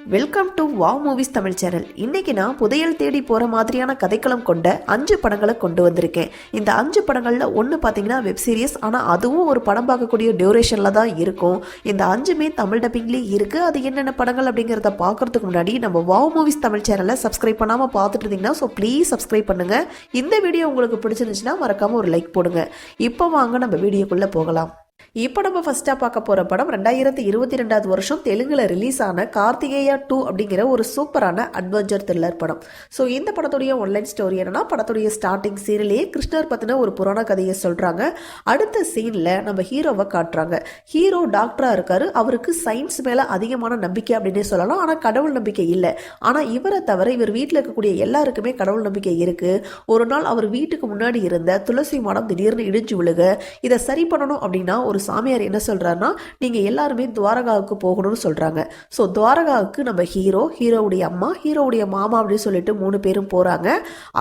Welcome to wow movies Tamil channel. இன்னைக்கு நான் புதையல் தேடி போற மாதிரியான கதைக்களம் கொண்ட 5 படங்களை கொண்டு வந்திருக்கேன். இந்த 5 படங்கள்ல ஒன்று பார்த்தீங்கன்னா வெப் சீரிஸ், ஆனால் அதுவும் ஒரு படம் பார்க்கக்கூடிய டியூரேஷன்ல தான் இருக்கும். இந்த 5மே தமிழ் டப்பிங்லேயே இருக்கு. அது என்னென்ன படங்கள் அப்படிங்கிறத பார்க்கறதுக்கு முன்னாடி நம்ம வாவ் மூவிஸ் தமிழ் சேனலை சப்ஸ்கிரைப் பண்ணாம பார்த்துட்டு இருந்தீங்கன்னா ப்ளீஸ் சப்ஸ்கிரைப் பண்ணுங்க. இந்த வீடியோ உங்களுக்கு பிடிச்சிருந்துச்சுன்னா மறக்காம ஒரு லைக் போடுங்க. இப்போ வாங்க நம்ம வீடியோக்குள்ள போகலாம். இப்போ நம்ம ஃபர்ஸ்டா பார்க்க போற படம் 2022 வருஷம் தெலுங்குல ரிலீஸ் ஆன கார்த்திகேயா 2 அப்படிங்கிற ஒரு சூப்பரான அட்வென்ச்சர் த்ரில்லர் படம். ஸோ இந்த படத்துடைய ஒன்லைன் ஸ்டோரி என்னன்னா, படத்துடைய ஸ்டார்டிங் சீன்லேயே கிருஷ்ணர் பத்தின ஒரு புராண கதையை சொல்றாங்க. அடுத்த சீன்ல நம்ம ஹீரோவை காட்டுறாங்க. ஹீரோ டாக்டரா இருக்காரு. அவருக்கு சயின்ஸ் மேல அதிகமான நம்பிக்கை அப்படின்னே சொல்லலாம். ஆனா கடவுள் நம்பிக்கை இல்லை. ஆனா இவரை தவிர இவர் வீட்டில் இருக்கக்கூடிய எல்லாருக்குமே கடவுள் நம்பிக்கை இருக்கு. ஒரு நாள் அவர் வீட்டுக்கு முன்னாடி இருந்த துளசி மாடம் திடீர்னு இடிஞ்சு விழுக, இதை சரி பண்ணணும் அப்படின்னா ஒரு சாமியார் என்ன சொல்றாருன்னா, நீங்க எல்லாருமே துவாரகாவுக்கு போகணும்னு சொல்றாங்க. ஸோ துவாரகாவுக்கு நம்ம ஹீரோவுடைய அம்மா, ஹீரோவுடைய மாமா அப்படின்னு சொல்லிட்டு 3 பேரும் போறாங்க.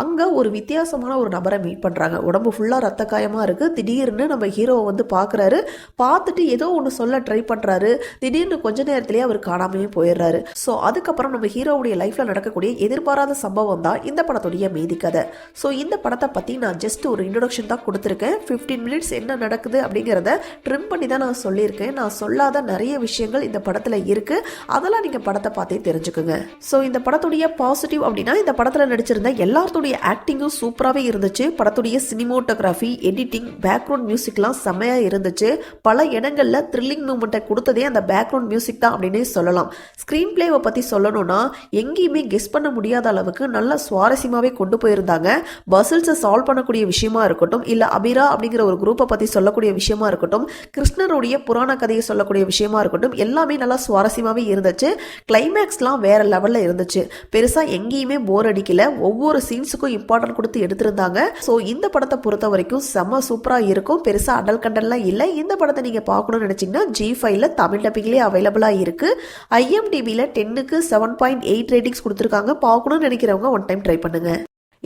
அங்க ஒரு வித்தியாசமான ஒரு நபரை மீட் பண்றாங்க. உடம்பு ஃபுல்லா ரத்த காயமா இருக்கு. திடீர்னு நம்ம ஹீரோவை வந்து பாக்குறாரு. பார்த்துட்டு ஏதோ ஒன்று சொல்ல ட்ரை பண்றாரு. திடீர்னு கொஞ்ச நேரத்திலேயே அவர் காணாமையே போயிடுறாரு. ஸோ அதுக்கப்புறம் நம்ம ஹீரோவுடைய லைஃப்ல நடக்கக்கூடிய எதிர்பாராத சம்பவம் தான் இந்த படத்துடைய மீதி கதை. ஸோ இந்த படத்தை பத்தி நான் ஜஸ்ட் ஒரு இன்ட்ரோடக்ஷன் தான் கொடுத்துருக்கேன். 15 மினிட்ஸ் என்ன நடக்குது அப்படிங்கிறத ட்ரிம் பண்ணி தான் நான் சொல்லியிருக்கேன். நான் சொல்லாத நிறைய விஷயங்கள் இந்த படத்தில் இருக்கு. அதெல்லாம் நீங்கள் படத்தை பார்த்தே தெரிஞ்சுக்குங்க. ஸோ இந்த படத்துடைய பாசிட்டிவ் அப்படின்னா, இந்த படத்தில் நடிச்சிருந்த எல்லாத்துடைய ஆக்டிங்கும் சூப்பராகவே இருந்துச்சு. படத்துடைய சினிமோட்டோகிராஃபி, எடிட்டிங், பேக்ரவுண்ட் மியூசிக்லாம் செம்மையாக இருந்துச்சு. பல இடங்களில் த்ரில்லிங் மூமெண்ட்டை கொடுத்ததே அந்த பேக்ரவுண்ட் மியூசிக் தான் அப்படின்னே சொல்லலாம். ஸ்க்ரீன் பிளேவை பற்றி சொல்லணும்னா, எங்கேயுமே கெஸ் பண்ண முடியாத அளவுக்கு நல்ல சுவாரஸ்யமாகவே கொண்டு போயிருந்தாங்க. பசில்ஸை சால்வ் பண்ணக்கூடிய விஷயமா இருக்கட்டும், இல்லை அபிரா அப்படிங்கிற ஒரு குரூப்பை பற்றி சொல்லக்கூடிய விஷயமா இருக்கட்டும், கிருஷ்ணருடைய புராண கதையை சொல்லக்கூடிய விஷயமா இருக்கட்டும், எல்லாமே நல்லா சுவாரஸ்யமாகவே இருந்துச்சு. கிளைமேக்ஸ்லாம் வேற லெவலில் இருந்துச்சு. பெருசாக எங்கேயுமே போர் அடிக்கல. ஒவ்வொரு சீன்ஸுக்கும் இம்பார்ட்டன்ட் கொடுத்து எடுத்திருந்தாங்க. ஸோ இந்த படத்தை பொறுத்த வரைக்கும் செம்ம சூப்பராக இருக்கும். பெருசாக அடல் கண்டென்ட்லாம் இல்லை. இந்த படத்தை நீங்கள் பார்க்கணும்னு நினச்சிங்கன்னா G5ல தமிழ் டப்பிங்லேயே அவைலபிளாக இருக்குது. IMDbல 10க்கு 7.8 ரேட்டிங்ஸ் கொடுத்துருக்காங்க. பார்க்கணும்னு நினைக்கிறவங்க ஒன் டைம் ட்ரை பண்ணுங்க.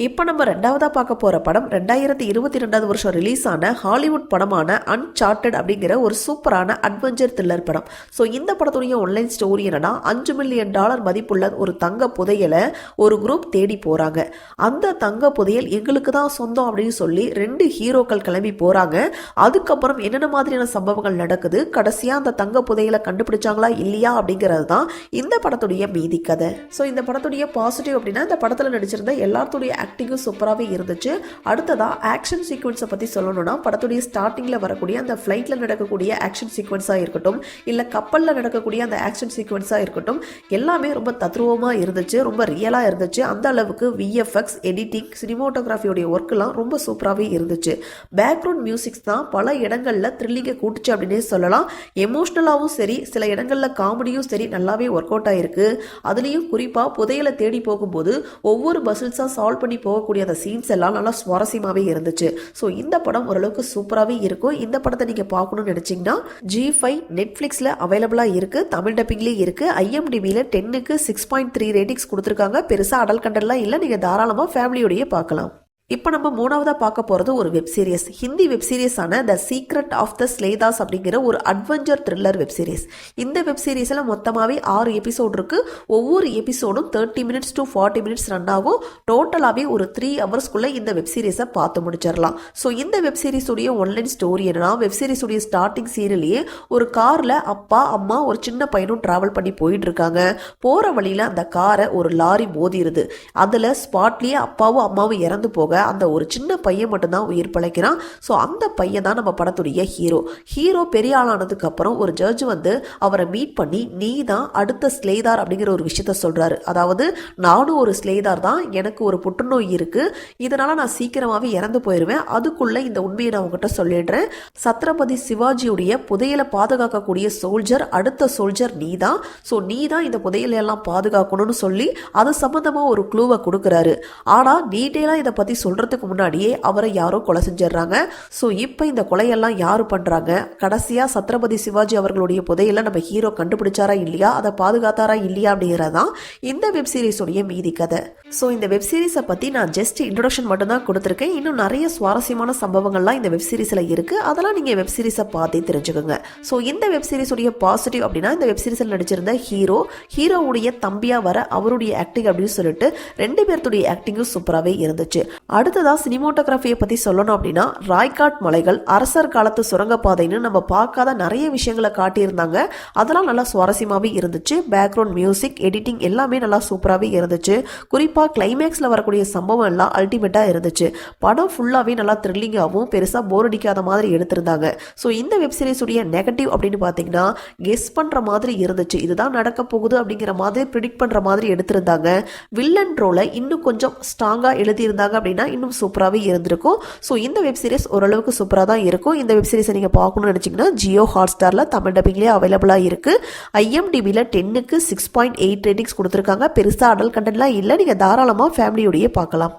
இப்போ நம்ம ரெண்டாவதா பார்க்க போற படம் 2022 வருஷம் ரிலீஸ் ஆன ஹாலிவுட் படமான அன்சார்ட்டட் அப்படிங்கிற ஒரு சூப்பரான அட்வென்ச்சர் த்ரில்லர் படம். ஸோ இந்த படத்துடைய ஒன்லைன் ஸ்டோரி என்னன்னா, $5 மில்லியன் மதிப்புள்ள ஒரு தங்க புதையலை ஒரு குரூப் தேடி போறாங்க. அந்த தங்க புதையல் எங்களுக்கு தான் சொந்தம் அப்படின்னு சொல்லி 2 ஹீரோக்கள் கிளம்பி போறாங்க. அதுக்கப்புறம் என்னென்ன மாதிரியான சம்பவங்கள் நடக்குது, கடைசியா அந்த தங்க புதையலை கண்டுபிடிச்சாங்களா இல்லையா அப்படிங்கிறது தான் இந்த படத்துடைய மீதி கதை. ஸோ இந்த படத்துடைய பாசிட்டிவ் அப்படின்னா, இந்த படத்தில் நடிச்சிருந்த எல்லாத்துடைய ஆக்டிங்கும் சூப்பராகவே இருந்துச்சு. அடுத்ததா ஆக்ஷன் சீக்வன்ஸை பற்றி சொல்லணும்னா, படத்துடைய ஸ்டார்டிங்கில் வரக்கூடிய அந்த ஃப்ளைட்டில் நடக்கக்கூடிய ஆக்ஷன் சீக்வன்ஸாக இருக்கட்டும், இல்லை கப்பலில் நடக்கக்கூடிய அந்த ஆக்ஷன் சீக்வன்ஸாக இருக்கட்டும், எல்லாமே ரொம்ப தத்ரூபமாக இருந்துச்சு. ரொம்ப ரியலாக இருந்துச்சு. அந்த அளவுக்கு VFX, எடிட்டிங், சினிமோட்டோகிராஃபியோடைய ஒர்க்கெலாம் ரொம்ப சூப்பராகவே இருந்துச்சு. பேக்ரவுண்ட் மியூசிக்ஸ் தான் பல இடங்களில் த்ரில்லிங்கை கூட்டுச்சு அப்படின்னே சொல்லலாம். எமோஷ்னலாகவும் சரி, சில இடங்களில் காமெடியும் சரி நல்லாவே ஒர்க் அவுட் ஆகிருக்கு. அதுலேயும் குறிப்பாக புதையலை தேடி போகும்போது ஒவ்வொரு பசில்ஸாக சால்வ் பண்ணி போகக்கூடிய அந்த சீன்ஸ் எல்லாம் நல்லா சுவாரஸ்யமாகவே இருந்துச்சு. ஸோ இந்த படம் ஓரளவுக்கு சூப்பராகவே இருக்கும். இந்த படத்தை நீங்கள் பார்க்கணும்னு நினச்சிங்கன்னா G5 நெட்ஃப்ளிக்ஸில் அவைலபிளாக இருக்குது. தமிழ் டப்பிங்லேயே இருக்குது. IMDbல 10க்கு 6.3 ரேட்டிங்ஸ் கொடுத்துருக்காங்க. பெருசாக அடல் கண்டென்ட்லாம் இல்லை. நீங்கள் தாராளமாக ஃபேமிலியோடையே பார்க்கலாம். இப்போ நம்ம மூணாவதா பார்க்க போகிறது ஒரு வெப் சீரிஸ். ஹிந்தி வெப் சீரிஸான த சீக்ரெட் ஆஃப் த ஸ்லேதாஸ் அப்படிங்கிற ஒரு அட்வென்ச்சர் த்ரில்லர் வெப் சீரிஸ். இந்த வெப் சீரிஸில் மொத்தமாகவே 6 எபிசோட் இருக்கு. ஒவ்வொரு எபிசோடும் 30 மினிட்ஸ் to 40 மினிட்ஸ் ரன் ஆகும். டோட்டலாகவே ஒரு 3 ஹவர்ஸ்க்குள்ளே இந்த வெப் சீரிஸை பார்த்து முடிச்சிடலாம். ஸோ இந்த வெப் சீரிஸுடைய ஒன்லைன் ஸ்டோரி என்னன்னா, வெப் சீரிஸுடைய ஸ்டார்டிங் சீரியல்லையே ஒரு காரில் அப்பா, அம்மா, ஒரு சின்ன பையனும் ட்ராவல் பண்ணி போயிட்டு இருக்காங்க. போகிற வழியில் அந்த காரை ஒரு லாரி மோதிருது. அதில் ஸ்பாட்லேயே அப்பாவும் அம்மாவும் இறந்து போக அந்த ஒரு சின்ன பையன் மட்டும்தான் உயிர் பிழைக்கிறான். ஸோ அந்த பையன் தான் நம்ம படத்துடைய ஹீரோ பெரிய ஆளானதுக்கு அப்புறம் ஒரு ஜட்ஜ் வந்து அவரை மீட் பண்ணி, நீ தான் அடுத்த ஸ்லேதார் அப்படிங்கிற ஒரு விஷயத்த சொல்றாரு. அதாவது நானும் ஒரு ஸ்லேதார் தான், எனக்கு ஒரு புற்றுநோய் இருக்கு, இதனால நான் சீக்கிரமாவே இறந்து போயிருவேன், அதுக்குள்ள இந்த உண்மையை நான் உங்ககிட்ட சொல்லிடுறேன். சத்ரபதி சிவாஜியுடைய புதையலை பாதுகாக்கக்கூடிய சோல்ஜர், அடுத்த சோல்ஜர் நீ தான். ஸோ நீ தான் இந்த புதையலை எல்லாம் பாதுகாக்கணும்னு சொல்லி அது சம்பந்தமா ஒரு க்ளூவை கொடுக்குறாரு. ஆனா டீட்டெயிலா இதை பத்தி சொல்றதுக்கு முன்னாடியே அவரை யாரோ கொலை செஞ்சிடறாங்க. ஸோ இப்போ இந்த கொலையெல்லாம் யாரு பண்றாங்க, கடைசியா சத்ரபதி சிவாஜி அவர்களுடைய புதையலை நம்ம ஹீரோ கண்டுபிடிச்சாரா இல்லையா, அதை பாதுகாத்தாரா இல்லையா அப்படிங்கிறதான் இந்த வெப் சீரிஸுடைய மீதி கதை. ஸோ இந்த வெப் சீரிஸை பற்றி நான் ஜஸ்ட் இன்ட்ரோடக்ஷன் மட்டும் தான் கொடுத்துருக்கேன். இன்னும் நிறைய சுவாரஸ்யமான சம்பவங்கள்லாம் இந்த வெப் சீரிஸில் இருக்குது. அதெல்லாம் நீங்கள் வெப் சீரிஸை பார்த்தே தெரிஞ்சுக்கோங்க. ஸோ இந்த வெப் சீரிஸுடைய பாசிட்டிவ் அப்படின்னா இந்த வெப் சீரிஸில் நடிச்சிருந்த ஹீரோவுடைய தம்பியாக வர அவருடைய ஆக்டிங் அப்படின்னு சொல்லிட்டு 2 பேர்த்துடைய ஆக்டிங்கும் சூப்பராகவே இருந்துச்சு. அடுத்ததாக சினிமோட்டோகிராஃபியை பற்றி சொல்லணும் அப்படின்னா ராய்காட் மலைகள், அரசர் காலத்து சுரங்கப்பாதைன்னு நம்ம பார்க்காத நிறைய விஷயங்களை காட்டியிருந்தாங்க. அதெல்லாம் நல்லா சுவாரஸ்யமாகவே இருந்துச்சு. பேக்ரவுண்ட் மியூசிக், எடிட்டிங் எல்லாமே நல்லா சூப்பராகவே இருந்துச்சு. குறிப்பாக கிளைமேக்ஸில் வரக்கூடிய சம்பவம் எல்லாம் அல்டிமேட்டாக இருந்துச்சு. படம் ஃபுல்லாகவே நல்லா த்ரில்லிங்காகவும் பெருசாக போர் அடிக்காத மாதிரி எடுத்திருந்தாங்க. ஸோ இந்த வெப் சீரிஸுடைய நெகட்டிவ் அப்படின்னு பார்த்தீங்கன்னா கெஸ் பண்ணுற மாதிரி இருந்துச்சு. இதுதான் நடக்க போகுது அப்படிங்கிற மாதிரி ப்ரிடிக்ட் பண்ணுற மாதிரி எடுத்திருந்தாங்க. வில்லன் ரோலை இன்னும் கொஞ்சம் ஸ்ட்ராங்காக எழுதியிருந்தாங்க அப்படின்னா இன்னும் சூப்பராகவே இருந்திருக்கும். ஸோ இந்த வெப் சீரிஸ் ஓரளவுக்கு சூப்பராக தான் இருக்கும். இந்த வெப் சீரிஸை நீங்கள் பார்க்கணும்னு நினச்சிங்கன்னா ஜியோ ஹாட்ஸ்டாரில் தமிழ் டப்பிங்லேயே அவைலபிளாக இருக்குது. IMDbல 10க்கு 6.8 ரேட்டிங்ஸ் கொடுத்துருக்காங்க. பெருசாக அடல் கண்டென்ட்லாம் இல்லை. நீங்கள் தாராளமாக ஃபேமிலியோடையே பார்க்கலாம்.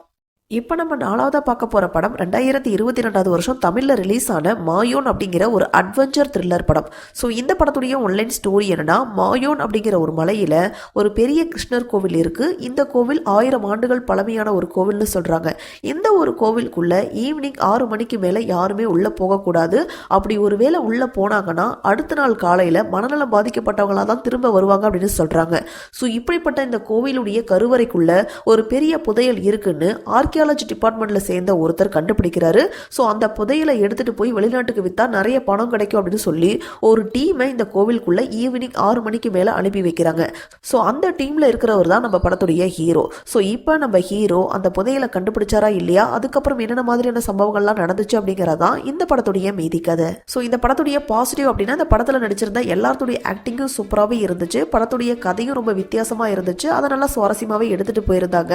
இப்போ நம்ம 4ஆவதாக பார்க்க போகிற படம் 2022 வருஷம் தமிழில் ரிலீஸ் ஆன மாயோன் அப்படிங்கிற ஒரு அட்வென்ச்சர் த்ரில்லர் படம். ஸோ இந்த படத்துடைய ஒன்லைன் ஸ்டோரி என்னன்னா, மாயோன் அப்படிங்கிற ஒரு மலையில் ஒரு பெரிய கிருஷ்ணர் கோவில் இருக்குது. இந்த கோவில் 1000 ஆண்டுகள் பழமையான ஒரு கோவில்னு சொல்கிறாங்க. இந்த ஒரு கோவிலுக்குள்ளே ஈவினிங் 6 மணிக்கு மேலே யாருமே உள்ளே போகக்கூடாது. அப்படி ஒரு வேளை உள்ளே போனாங்கன்னா அடுத்த நாள் காலையில் மனநலம் பாதிக்கப்பட்டவங்களாக தான் திரும்ப வருவாங்க அப்படின்னு சொல்கிறாங்க. ஸோ இப்படிப்பட்ட இந்த கோவிலுடைய கருவறைக்குள்ளே ஒரு பெரிய புதையல் இருக்குன்னு ஆர்கியாலஜி டிபார்ட்மெண்ட்ல சேர்ந்த ஒருத்தர் கண்டுபிடிக்கிறாரு. ஸோ அந்த புதையலை எடுத்துட்டு போய் வெளிநாட்டுக்கு வித்தா நிறைய பணம் கிடைக்கும் அப்படின்னு சொல்லி ஒரு டீமை இந்த கோவிலுக்குள்ள ஈவினிங் 6 மணிக்கு மேல அனுப்பி வைக்கிறாங்க. ஸோ அந்த டீம்ல இருக்கிறவர் தான் நம்ம படத்துடைய ஹீரோ. ஸோ இப்போ நம்ம ஹீரோ அந்த புதையலை கண்டுபிடிச்சாரா இல்லையா, அதுக்கப்புறம் என்னென்ன மாதிரியான சம்பவங்கள்லாம் நடந்துச்சு அப்படிங்கிறதான் இந்த படத்துடைய மீதி கதை. ஸோ இந்த படத்துடைய பாசிட்டிவ் அப்படின்னா இந்த படத்துல நடிச்சிருந்த எல்லாத்துடைய ஆக்டிங்கும் சூப்பராகவே இருந்துச்சு. படத்துடைய கதையும் ரொம்ப வித்தியாசமா இருந்துச்சு. அதை நல்லா சுவாரஸ்யமாவே எடுத்துட்டு போயிருந்தாங்க.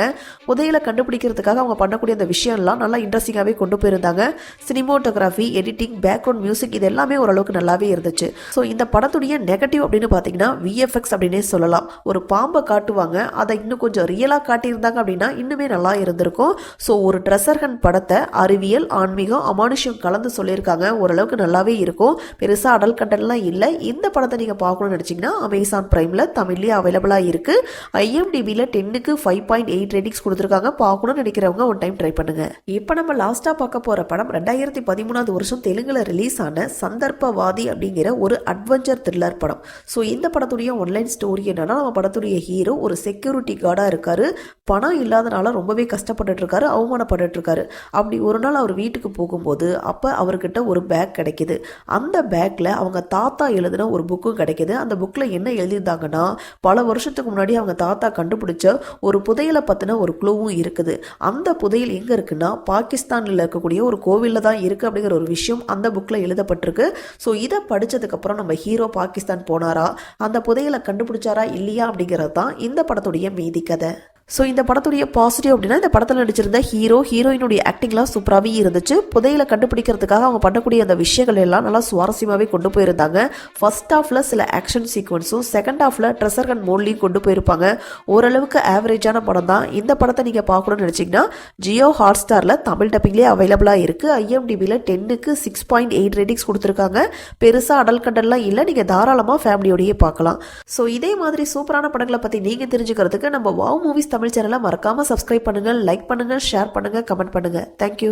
புதையலை கண்டுபிடிக்கிறதுக்காக அவங்க பண்ணக்கூடிய அந்த விஷயம்லாம் நல்லா இன்ட்ரெஸ்டிங்காகவே கொண்டு போயிருந்தாங்க. சினிமோட்டோகிராஃபி, எடிட்டிங், பேக்ரவுண்ட் மியூசிக் இது எல்லாமே ஓரளவுக்கு நல்லாவே இருந்துச்சு. ஸோ இந்த படத்துடைய நெகட்டிவ் அப்படின்னு பார்த்தீங்கன்னா VFX அப்படின்னே சொல்லலாம். ஒரு பாம்பை காட்டுவாங்க, அதை இன்னும் கொஞ்சம் ரியலாக காட்டியிருந்தாங்க அப்படின்னா இன்னுமே நல்லா இருந்திருக்கும். ஸோ ஒரு ட்ரெஷர் ஹண்ட் படத்தை அறிவியல், ஆன்மீகம், அமானுஷ்யம் கலந்து சொல்லியிருக்காங்க. ஓரளவுக்கு நல்லாவே இருக்கும். பெருசாக அடல் கண்டென்ட்லாம் இல்லை. இந்த படத்தை நீங்கள் பார்க்கணும்னு நினச்சிங்கன்னா அமேசான் பிரைமில் தமிழ்லேயே அவைலபிளாக இருக்குது. IMDbல 10க்கு 5.8 ரேட்டிங்ஸ் கொடுத்துருக்காங்க. பார்க்கணும்னு நினைக்கிறவங்க ஒன் டைம் ட்ரை பண்ணுங்க. இப்போ நம்ம லாஸ்டா பார்க்க போற படம் 2013 வருஷம் தெலுங்குல ரிலீஸ் ஆன சந்தர்ப்பவாதி அப்படிங்கிற ஒரு அட்வென்ச்சர் த்ரில்லர் படம். ஸோ இந்த படத்துடைய ஒன்லைன் ஸ்டோரி என்னன்னா, நம்ம படத்துடைய ஹீரோ ஒரு செக்யூரிட்டி கார்டா இருக்காரு. பணம் இல்லாதனால ரொம்பவே கஷ்டப்பட்டு இருக்காரு, அவமானப்பட்டு இருக்காரு. அப்படி ஒரு நாள் அவர் வீட்டுக்கு போகும்போது அப்ப அவர்கிட்ட ஒரு பேக் கிடைக்குது. அந்த பேக்ல அவங்க தாத்தா எழுதின ஒரு புக்கும் கிடைக்குது. அந்த புக்ல என்ன எழுதியிருந்தாங்கன்னா, பல வருஷத்துக்கு முன்னாடி அவங்க தாத்தா கண்டுபிடிச்ச ஒரு புதையலை பத்தின ஒரு க்ளூவும் இருக்குது. அந்த புதையல் எங்க இருக்குன்னா பாகிஸ்தானில் இருக்கக்கூடிய ஒரு கோவிலில் தான் இருக்கு அப்படிங்கிற ஒரு விஷயம் அந்த புக்ல எழுதப்பட்டிருக்கு. ஸோ இதை படிச்சதுக்கு அப்புறம் நம்ம ஹீரோ பாகிஸ்தான் போனாரா, அந்த புதையலை கண்டுபிடிச்சாரா இல்லையா அப்படிங்கிறது தான் இந்த படத்துடைய மீதி கதை. ஸோ இந்த படத்துடைய பாசிட்டிவ் அப்படின்னா இந்த படத்தில் நடிச்சிருந்த ஹீரோயினுடைய ஆக்டிங்லாம் சூப்பராகவே இருந்துச்சு. புதையலை கண்டுபிடிக்கிறதுக்காக அவங்க பண்ணக்கூடிய அந்த விஷயங்கள் எல்லாம் நல்லா சுவாரஸ்யமாகவே கொண்டு போயிருந்தாங்க. ஃபர்ஸ்ட் ஹாஃபில் சில ஆக்ஷன் சீக்வன்ஸும் செகண்ட் ஹாஃபில் ட்ரெஷர் ஹண்ட் மோட்லையும் கொண்டு போயிருப்பாங்க. ஓரளவுக்கு ஆவரேஜான படம் தான். இந்த படத்தை நீங்கள் பார்க்கணும்னு நினச்சிங்கன்னா ஜியோ ஹாட்ஸ்டாரில் தமிழ் டப்பிங்லேயே அவைலபிளாக இருக்குது. IMDbல 10க்கு 6.8 ரேட்டிங்ஸ் கொடுத்துருக்காங்க. பெருசாக அடல் கண்டென்ட்லாம் இல்லை. நீங்கள் தாராளமாக ஃபேமிலியோடையே பார்க்கலாம். ஸோ இதே மாதிரி சூப்பரான படங்களை பற்றி நீங்கள் தெரிஞ்சுக்கிறதுக்கு நம்ம வாவ் மூவிஸ் தமிழ் சேனலை மறக்காம சப்ஸ்கிரைப் பண்ணுங்க, லைக் பண்ணுங்க, ஷேர் பண்ணுங்க, கமெண்ட் பண்ணுங்க. தேங்க்யூ.